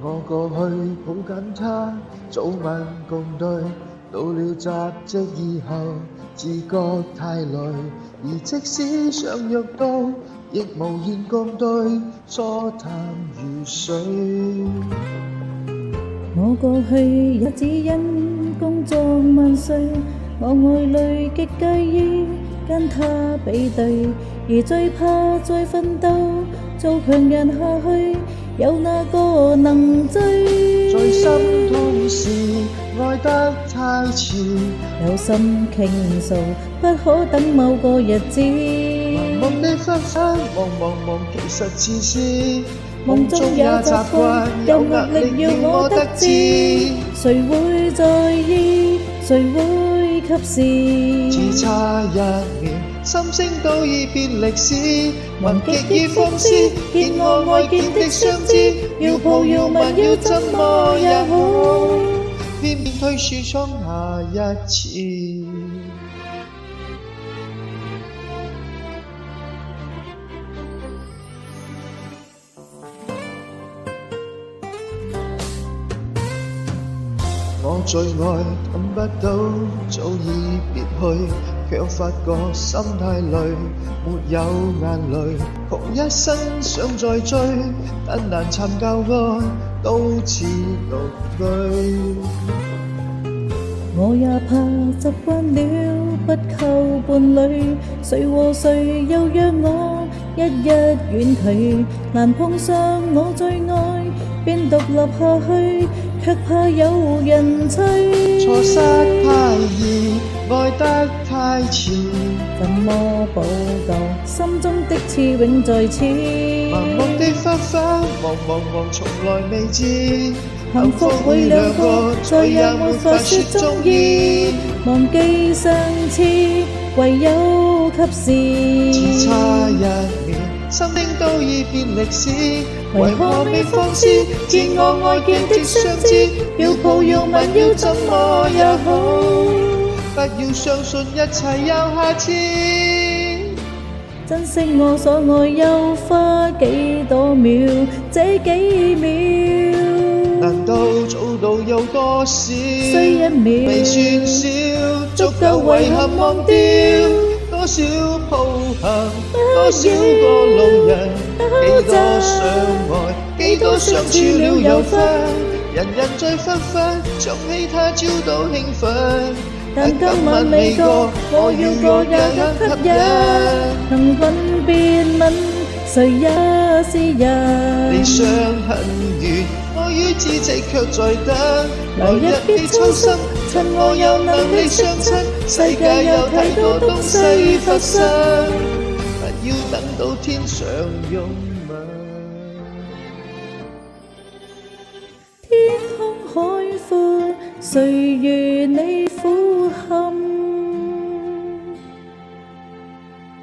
我過去抱緊他，早晚共對，到了雜夕以後，自覺太累，而即使相約到，亦無言共對，疏淡如水。我過去也只因工作萬歲，我愛侶極介意跟他比對，而最怕再奮鬥做強人下去，有哪個能追？在心痛時愛得太遲，有心傾訴不可等某個日子，茫茫地發生，茫，其實自是夢中也習慣有壓力要我得知，誰會在意，誰會及時？只差一秒，心聲都已變歷史，問極已放肆，見我愛見的相知，要抱要吻要怎麼也好，偏偏推樹衝下一次。我最愛等不到，早已別去，卻發覺心太累，沒有眼淚，窮一生想再追，但難尋舊愛，都似獨居。我也怕習慣了不靠伴侶，誰和誰又讓我一日遠距，難碰上我最愛便獨立下去，卻怕有人催。錯失太易，愛得太遲，怎麼補救？心中的刺永在此，盲目地發奮，忙，從來未知。幸福會兩個，再也沒法說中意。忘記上次，唯有及時。只差一秒，心聲都已變歷史，為何未放肆？見我愛見的相知，要抱要吻要怎麼也好，不要相信一切有下次。珍惜我所愛又花幾多秒，這幾秒難道做到有多少？需一秒未算少，足夠遺憾忘掉。多少抱憾，多少個路人，幾多相愛，幾多相處了又分。人在紛紛，想起他朝到興奮，但今晚未過，我要過也很吸引。能吻便吻，誰也是人。離傷很遠，愛與知己卻在等。來日別操心，趁我有能力相親，世界有太多東西發生，不要等到天上擁吻。天空海闊，誰如你苦？